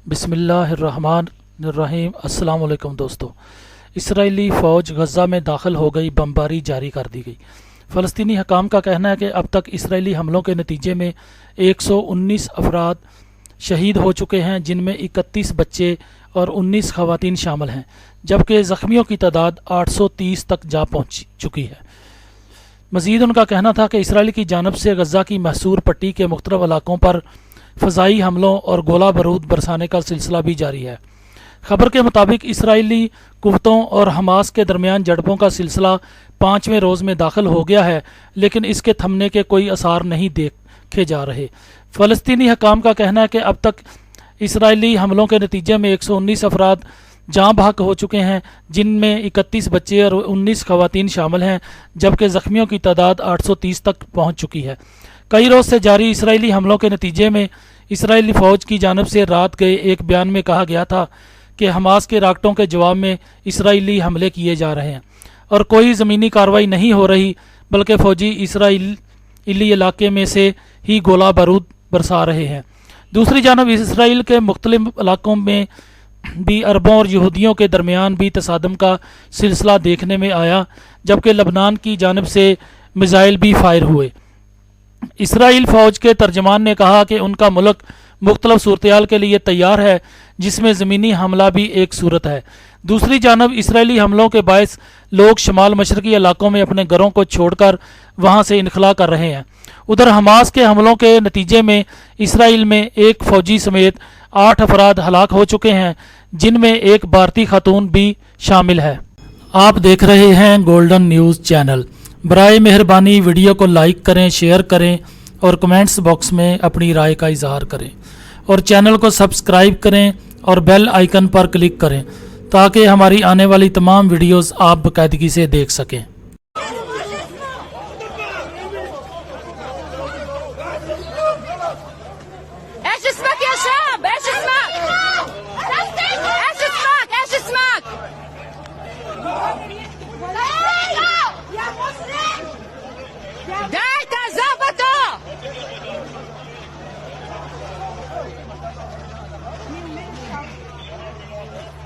बिस्मिल्लाहिर्रहमानिर्रहीम। अस्सलाम वालेकुम दोस्तों। इसराइली फ़ौज गज़ा में दाखिल हो गई, बमबारी जारी कर दी गई। फ़लस्तीनी हकाम का कहना है कि अब तक इसराइली हमलों के नतीजे में 119 अफराद शहीद हो चुके हैं, जिनमें 31 बच्चे और 19 ख़वातीन शामिल हैं, जबकि ज़ख्मियों की तादाद 830 तक जा पहुँच चुकी है। मज़ीद उनका कहना था कि इसराइल की जानब से गज़ा की महसूर पट्टी के मुख्तलिफ इलाकों पर फ़ज़ाई हमलों और गोला बारूद बरसाने का सिलसिला भी जारी है। खबर के मुताबिक इसराइली कुव्वतों और हमास के दरमियान झड़पों का सिलसिला 5वें रोज़ में दाखिल हो गया है, लेकिन इसके थमने के कोई आसार नहीं देखे जा रहे। फ़लस्तीनी हकाम का कहना है कि अब तक इसराइली हमलों के नतीजे में 119 अफराद जाँ बहक हो चुके हैं, जिनमें 31 बच्चे और 19 ख़वातीन शामिल हैं, जबकि ज़ख्मियों की तादाद 830 तक पहुँच चुकी है। कई रोज़ से जारी इसराइली हमलों के नतीजे में इसराइली फ़ौज की जानब से रात गए एक बयान में कहा गया था कि हमास के राकेटों के जवाब में इसराइली हमले किए जा रहे हैं और कोई ज़मीनी कार्रवाई नहीं हो रही, बल्कि फ़ौजी इसराइली इलाके में से ही गोला बारूद बरसा रहे हैं। दूसरी जानब इसराइल के मुख्तलिफ इलाकों में भी अरबों और यहूदियों के दरमियान भी तसादम का सिलसिला देखने में आया, जबकि लबनान की जानब से मिसाइल भी फायर हुए। इसराइल फ़ौज के तर्जमान ने कहा कि उनका मुल्क मुख्तलिफ सूरत के लिए तैयार है, जिसमें ज़मीनी हमला भी एक सूरत है। दूसरी जानब इसराइली हमलों के बायस लोग शमाल मशरकी इलाकों में अपने घरों को छोड़कर वहाँ से इनखला कर रहे हैं। उधर हमास के हमलों के नतीजे में इसराइल में एक फ़ौजी समेत 8 अफराद हलाक हो चुके हैं, जिनमें एक भारतीय खातून भी शामिल है। आप देख रहे हैं गोल्डन न्यूज़ चैनल। बराए मेहरबानी वीडियो को लाइक करें, शेयर करें और कमेंट्स बॉक्स में अपनी राय का इजहार करें, और चैनल को सब्सक्राइब करें और बेल आइकन पर क्लिक करें ताकि हमारी आने वाली तमाम वीडियोस आप बाकायदगी से देख सकें।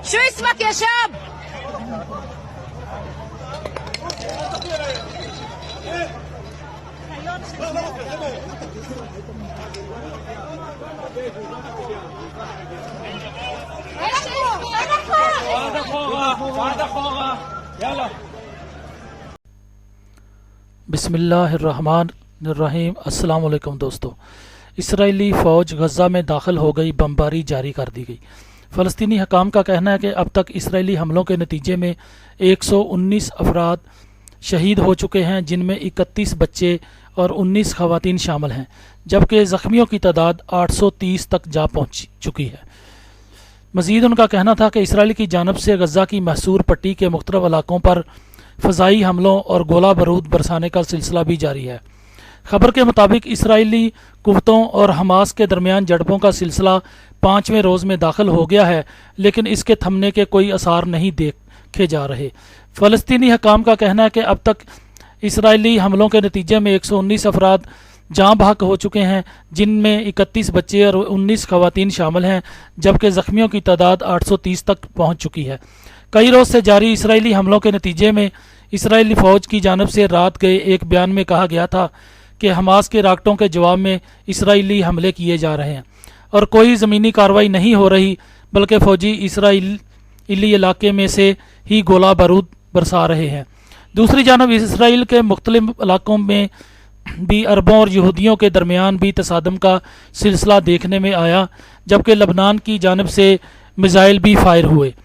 شو اسمك يا شاب؟ बिस्मिल्लाहिर्रहमानिर्रहीम। अस्सलाम वालेकुम दोस्तों। इसराइली फ़ौज गज़ा में दाखिल हो गई, बमबारी जारी कर दी गई। फ़लस्तीनी हकाम का कहना है कि अब तक इसराइली हमलों के नतीजे में 119 अफराद शहीद हो चुके हैं, जिनमें 31 बच्चे और 19 ख़वातीन शामिल हैं, जबकि ज़ख्मियों की तादाद 830 तक जा पहुँच चुकी है। मज़ीद उनका कहना था कि इसराइल की जानब से गज़ा की महसूर पट्टी के मुख्तलिफ इलाकों पर फ़ज़ाई हमलों और गोला बारूद बरसाने का सिलसिला भी जारी है। खबर के मुताबिक इसराइली कुव्वतों और हमास के दरमियान झड़पों का सिलसिला 5वें रोज़ में दाखिल हो गया है, लेकिन इसके थमने के कोई आसार नहीं देखे जा रहे। फ़लस्तीनी हकाम का कहना है कि अब तक इसराइली हमलों के नतीजे में 119 अफराद जाँ बहक हो चुके हैं, जिनमें 31 बच्चे और 19 ख़वातीन शामिल हैं, जबकि ज़ख्मियों की तादाद 830 तक पहुँच चुकी है। कई रोज़ से जारी इसराइली हमलों के नतीजे में इसराइली फ़ौज की जानब से रात गए एक बयान में कहा गया था कि हमास के राकेटों के जवाब में इसराइली हमले किए जा रहे हैं और कोई ज़मीनी कार्रवाई नहीं हो रही, बल्कि फ़ौजी इसराइली इलाके में से ही गोला बारूद बरसा रहे हैं। दूसरी जानब इसराइल के मुख्तलिफ इलाकों में भी अरबों और यहूदियों के दरमियान भी तसादम का सिलसिला देखने में आया, जबकि लबनान की जानब से मिसाइल भी फायर हुए।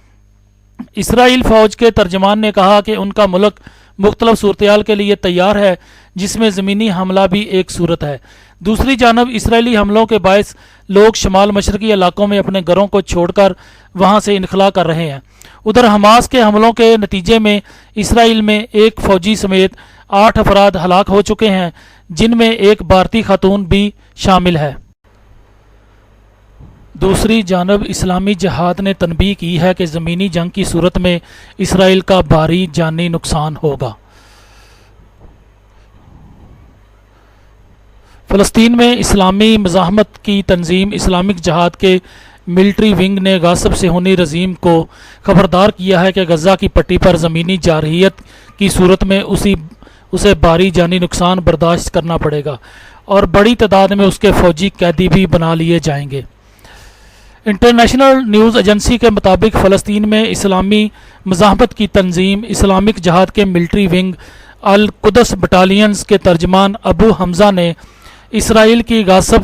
इसराइल फ़ौज के तर्जमान ने कहा कि उनका मुल्क मुख्तलिफ सूरत के लिए तैयार है, जिसमें ज़मीनी हमला भी एक सूरत है। दूसरी जानब इसराइली हमलों के बायस लोग शमाल मशरकी इलाकों में अपने घरों को छोड़कर वहाँ से इनखला कर रहे हैं। उधर हमास के हमलों के नतीजे में इसराइल में एक फ़ौजी समेत 8 अफराद हलाक हो चुके हैं, जिनमें एक भारतीय खातून भी शामिल है। दूसरी जानब इस्लामी जहाद ने तनबीह की है कि ज़मीनी जंग की सूरत में इसराइल का भारी जानी नुकसान होगा। फ़लस्तीन में इस्लामी मज़ाहमत की तंजीम इस्लामिक जहाद के ملٹری ونگ نے غاصب صہیونی رژیم کو خبردار کیا ہے کہ غزہ کی پٹی پر زمینی جارحیت کی صورت میں اسے بھاری جانی نقصان برداشت کرنا پڑے گا اور بڑی تعداد میں اس کے فوجی قیدی بھی بنا لیے جائیں گے۔ انٹرنیشنل نیوز ایجنسی کے مطابق فلسطین میں اسلامی مزاحمت کی تنظیم اسلامک جہاد کے ملٹری ونگ القدس بٹالینز کے ترجمان ابو حمزہ نے اسرائیل کی غاصب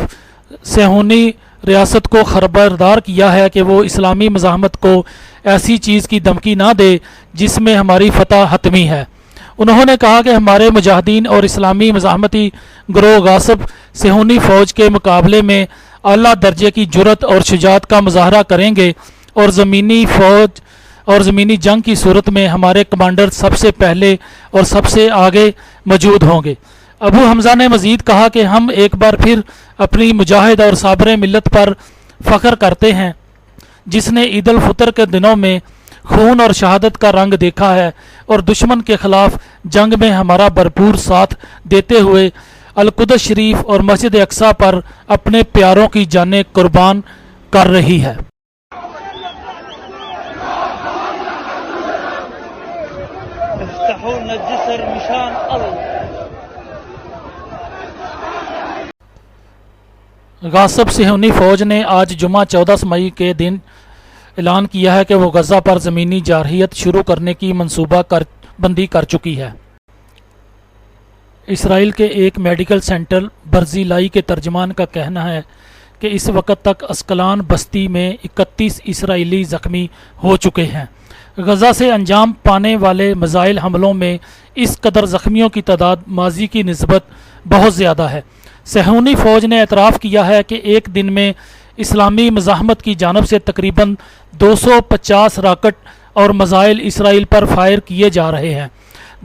صہیونی ریاست کو خبردار کیا ہے کہ وہ اسلامی مزاحمت کو ایسی چیز کی دھمکی نہ دے جس میں ہماری فتح حتمی ہے۔ انہوں نے کہا کہ ہمارے مجاہدین اور اسلامی مزاحمتی گروہ غاصب صہیونی فوج کے مقابلے میں اعلیٰ درجے کی جرأت اور شجاعت کا مظاہرہ کریں گے اور زمینی جنگ کی صورت میں ہمارے کمانڈر سب سے پہلے اور سب سے آگے موجود ہوں گے۔ ابو حمزہ نے مزید کہا کہ ہم ایک بار پھر اپنی مجاہد اور صابر ملت پر فخر کرتے ہیں جس نے عید الفطر کے دنوں میں خون اور شہادت کا رنگ دیکھا ہے اور دشمن کے خلاف جنگ میں ہمارا بھرپور ساتھ دیتے ہوئے القدس شریف اور مسجد اقصی پر اپنے پیاروں کی جانیں قربان کر رہی ہے۔ غاصب صہیونی فوج نے آج جمعہ 14 مئی کے دن اعلان کیا ہے کہ وہ غزہ پر زمینی جارحیت شروع کرنے کی منصوبہ بندی کر چکی ہے۔ اسرائیل کے ایک میڈیکل سینٹر برزیلائی کے ترجمان کا کہنا ہے کہ اس وقت تک اسکلان بستی میں 31 اسرائیلی زخمی ہو چکے ہیں۔ غزہ سے انجام پانے والے میزائل حملوں میں اس قدر زخمیوں کی تعداد ماضی کی نسبت بہت زیادہ ہے۔ صہیونی فوج نے اعتراف کیا ہے کہ ایک دن میں اسلامی مزاحمت کی جانب سے تقریباً 250 راکٹ اور میزائل اسرائیل پر فائر کیے جا رہے ہیں۔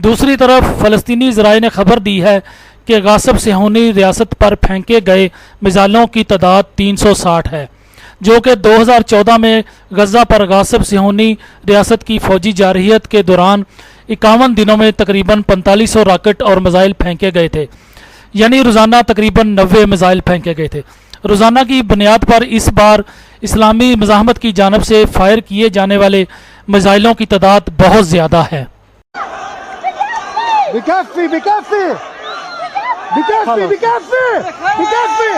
دوسری طرف فلسطینی ذرائع نے خبر دی ہے کہ غاصب صہیونی ریاست پر پھینکے گئے میزائلوں کی تعداد 360 ہے، جو کہ 2014 میں غزہ پر غاصب صہیونی ریاست کی فوجی جارحیت کے دوران 51 دنوں میں تقریباً 4500 راکٹ اور میزائل پھینکے گئے تھے، یعنی روزانہ تقریباً 90 میزائل پھینکے گئے تھے۔ روزانہ کی بنیاد پر اس بار اسلامی مزاحمت کی جانب سے فائر کیے جانے والے میزائلوں کی تعداد بہت زیادہ ہے۔ بكفي بكفي بكفي بكفي بكفي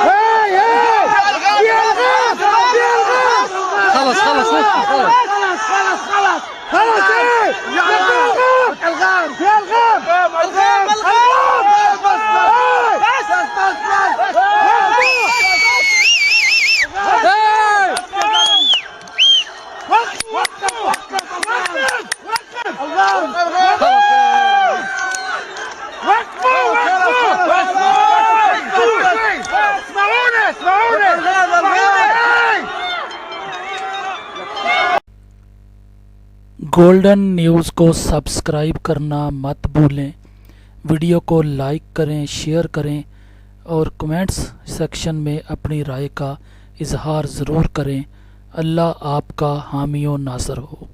هاي هاي في الغام في الغام خلص خلص خلص خلص خلص خلص ايه في الغام في الغام الغام الغام بس بس بس گولڈن نیوز کو سبسکرائب کرنا مت بھولیں، ویڈیو کو لائک کریں، شیئر کریں اور کمنٹس سیکشن میں اپنی رائے کا اظہار ضرور کریں۔ اللہ آپ کا حامی و ناصر ہو۔